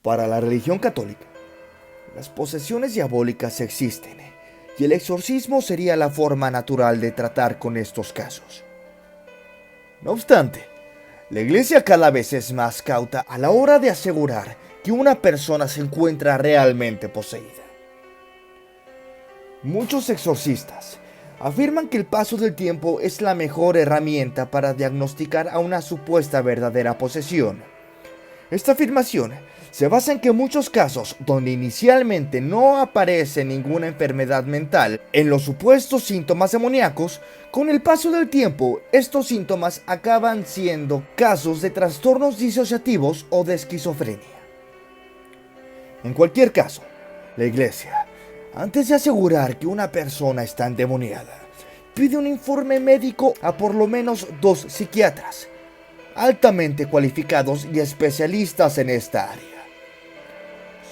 Para la religión católica, las posesiones diabólicas existen y el exorcismo sería la forma natural de tratar con estos casos. No obstante, la iglesia cada vez es más cauta a la hora de asegurar que una persona se encuentra realmente poseída. Muchos exorcistas afirman que el paso del tiempo es la mejor herramienta para diagnosticar a una supuesta verdadera posesión. Esta afirmación se basa en que muchos casos donde inicialmente no aparece ninguna enfermedad mental en los supuestos síntomas demoníacos, con el paso del tiempo estos síntomas acaban siendo casos de trastornos disociativos o de esquizofrenia. En cualquier caso, la iglesia, antes de asegurar que una persona está endemoniada, pide un informe médico a por lo menos 2 psiquiatras, altamente cualificados y especialistas en esta área.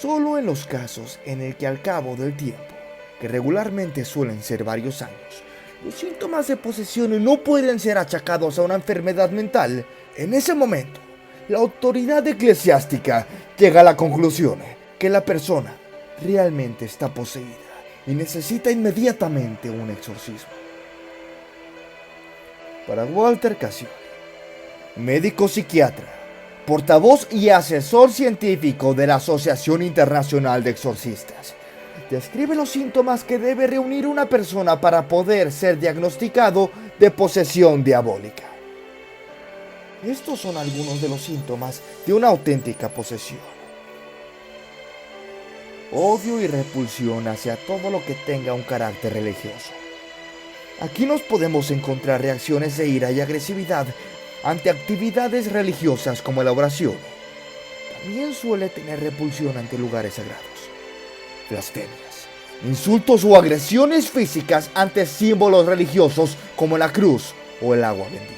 Solo en los casos en el que al cabo del tiempo, que regularmente suelen ser varios años, los síntomas de posesión no pueden ser achacados a una enfermedad mental, en ese momento, la autoridad eclesiástica llega a la conclusión que la persona realmente está poseída y necesita inmediatamente un exorcismo. Para Walter Casioli, médico psiquiatra, portavoz y asesor científico de la Asociación Internacional de Exorcistas, describe los síntomas que debe reunir una persona para poder ser diagnosticado de posesión diabólica. Estos son algunos de los síntomas de una auténtica posesión: odio y repulsión hacia todo lo que tenga un carácter religioso. Aquí nos podemos encontrar reacciones de ira y agresividad ante actividades religiosas como la oración. También suele tener repulsión ante lugares sagrados, blasfemias, insultos o agresiones físicas ante símbolos religiosos como la cruz o el agua bendita.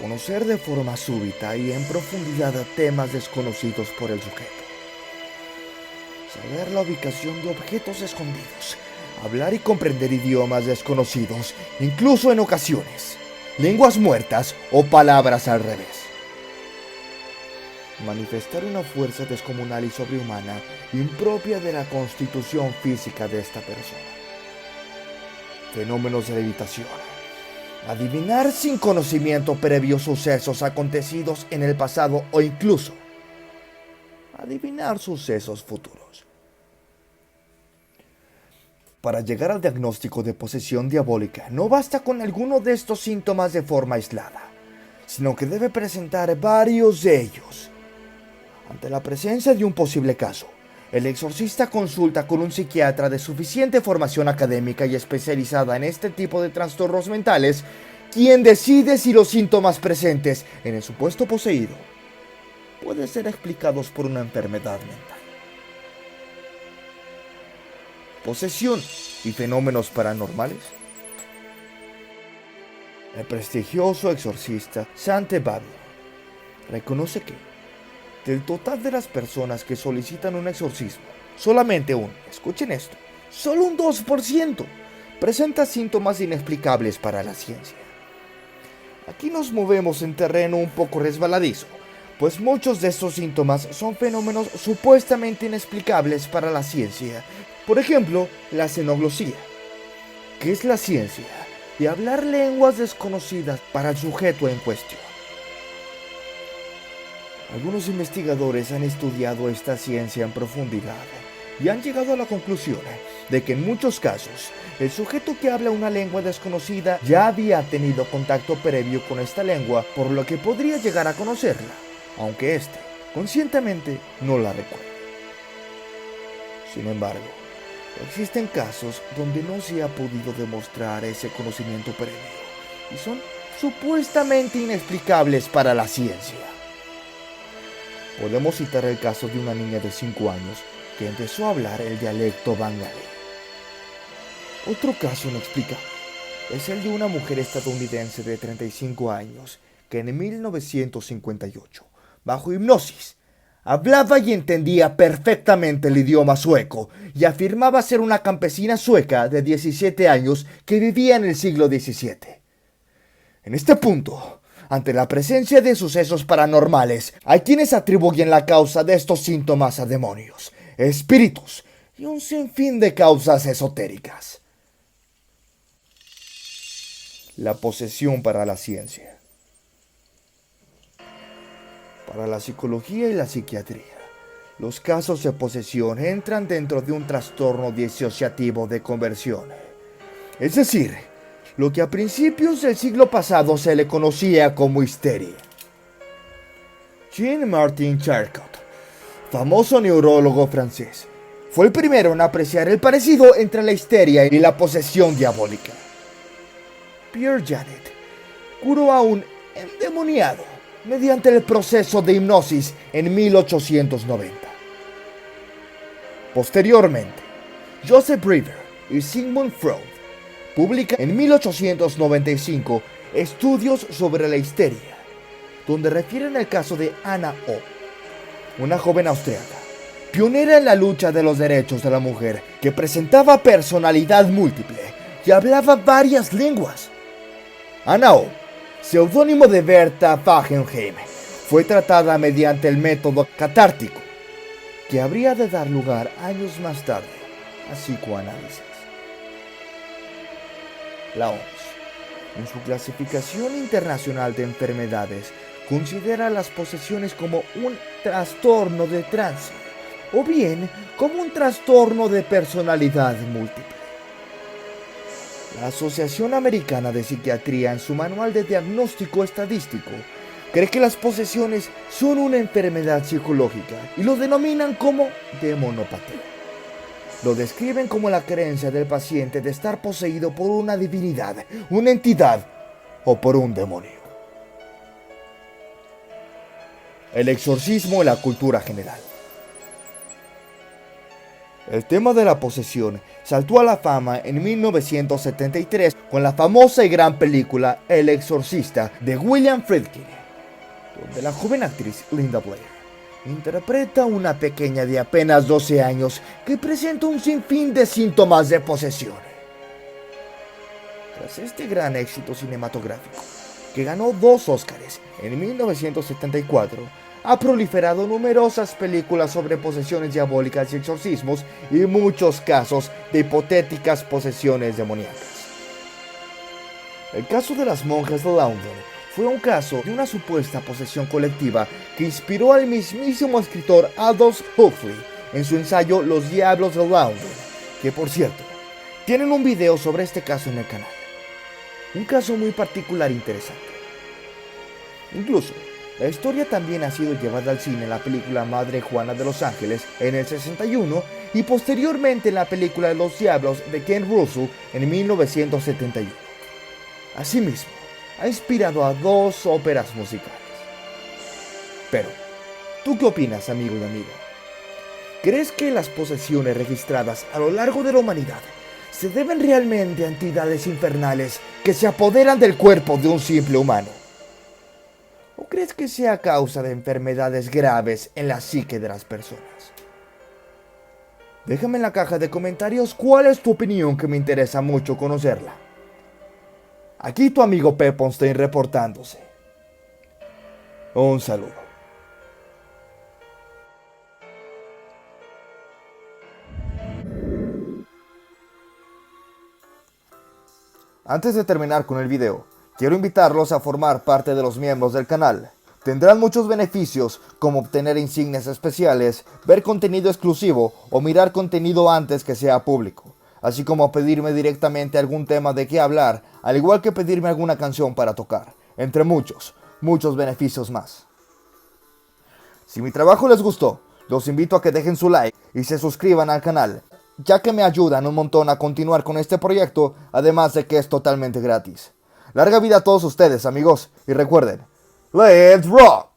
Conocer de forma súbita y en profundidad temas desconocidos por el sujeto. Saber la ubicación de objetos escondidos. Hablar y comprender idiomas desconocidos, incluso en ocasiones, lenguas muertas o palabras al revés. Manifestar una fuerza descomunal y sobrehumana impropia de la constitución física de esta persona. Fenómenos de levitación. Adivinar sin conocimiento previo sucesos acontecidos en el pasado o incluso adivinar sucesos futuros. Para llegar al diagnóstico de posesión diabólica, no basta con alguno de estos síntomas de forma aislada, sino que debe presentar varios de ellos. Ante la presencia de un posible caso, el exorcista consulta con un psiquiatra de suficiente formación académica y especializada en este tipo de trastornos mentales, quien decide si los síntomas presentes en el supuesto poseído pueden ser explicados por una enfermedad mental. Posesión y fenómenos paranormales. El prestigioso exorcista Sante Babio reconoce que, del total de las personas que solicitan un exorcismo, solamente escuchen esto, solo un 2% presenta síntomas inexplicables para la ciencia. Aquí nos movemos en terreno un poco resbaladizo, pues muchos de estos síntomas son fenómenos supuestamente inexplicables para la ciencia. Por ejemplo, la xenoglosía, que es la ciencia de hablar lenguas desconocidas para el sujeto en cuestión. Algunos investigadores han estudiado esta ciencia en profundidad y han llegado a la conclusión de que en muchos casos el sujeto que habla una lengua desconocida ya había tenido contacto previo con esta lengua, por lo que podría llegar a conocerla, aunque éste conscientemente no la recuerde. Sin embargo, existen casos donde no se ha podido demostrar ese conocimiento previo y son supuestamente inexplicables para la ciencia. Podemos citar el caso de una niña de 5 años que empezó a hablar el dialecto bengalí. Otro caso inexplicable es el de una mujer estadounidense de 35 años que en 1958, bajo hipnosis, hablaba y entendía perfectamente el idioma sueco y afirmaba ser una campesina sueca de 17 años que vivía en el siglo XVII. En este punto, ante la presencia de sucesos paranormales. Hay quienes atribuyen la causa de estos síntomas a demonios, espíritus y un sinfín de causas esotéricas. La posesión para la ciencia. Para la psicología y la psiquiatría, los casos de posesión entran dentro de un trastorno disociativo de conversión. Es decir, lo que a principios del siglo pasado se le conocía como histeria. Jean-Martin Charcot, famoso neurólogo francés, fue el primero en apreciar el parecido entre la histeria y la posesión diabólica. Pierre Janet curó a un endemoniado mediante el proceso de hipnosis en 1890. Posteriormente, Joseph River y Sigmund Freud publican en 1895 estudios sobre la histeria, donde refieren el caso de Anna O, una joven austriaca, pionera en la lucha de los derechos de la mujer, que presentaba personalidad múltiple y hablaba varias lenguas. Anna O, seudónimo de Berta Wagenheim, fue tratada mediante el método catártico, que habría de dar lugar años más tarde a psicoanálisis. La OMS, en su clasificación internacional de enfermedades, considera las posesiones como un trastorno de trance, o bien como un trastorno de personalidad múltiple. La Asociación Americana de Psiquiatría, en su manual de diagnóstico estadístico, cree que las posesiones son una enfermedad psicológica y lo denominan como demonopatía. Lo describen como la creencia del paciente de estar poseído por una divinidad, una entidad o por un demonio. El exorcismo en la cultura general. El tema de la posesión saltó a la fama en 1973 con la famosa y gran película El Exorcista de William Friedkin, donde la joven actriz Linda Blair interpreta a una pequeña de apenas 12 años que presenta un sinfín de síntomas de posesión. Tras este gran éxito cinematográfico, que ganó 2 Óscares en 1974, ha proliferado numerosas películas sobre posesiones diabólicas y exorcismos y muchos casos de hipotéticas posesiones demoníacas. El caso de las monjas de Loudon fue un caso de una supuesta posesión colectiva que inspiró al mismísimo escritor Aldous Huxley en su ensayo Los Diablos de Loudon, que por cierto, tienen un video sobre este caso en el canal. Un caso muy particular e interesante. Incluso, la historia también ha sido llevada al cine en la película Madre Juana de los Ángeles en el 61 y posteriormente en la película Los Diablos de Ken Russell en 1971. Asimismo, ha inspirado a 2 óperas musicales. Pero, ¿tú qué opinas, amigo y amiga? ¿Crees que las posesiones registradas a lo largo de la humanidad se deben realmente a entidades infernales que se apoderan del cuerpo de un simple humano? ¿O crees que sea a causa de enfermedades graves en la psique de las personas? Déjame en la caja de comentarios cuál es tu opinión, que me interesa mucho conocerla. Aquí tu amigo Pepponstein reportándose. Un saludo. Antes de terminar con el video, quiero invitarlos a formar parte de los miembros del canal. Tendrán muchos beneficios, como obtener insignias especiales, ver contenido exclusivo o mirar contenido antes que sea público, así como pedirme directamente algún tema de qué hablar, al igual que pedirme alguna canción para tocar, entre muchos beneficios más. Si mi trabajo les gustó, los invito a que dejen su like y se suscriban al canal, ya que me ayudan un montón a continuar con este proyecto, además de que es totalmente gratis. Larga vida a todos ustedes, amigos, y recuerden, ¡Let's rock!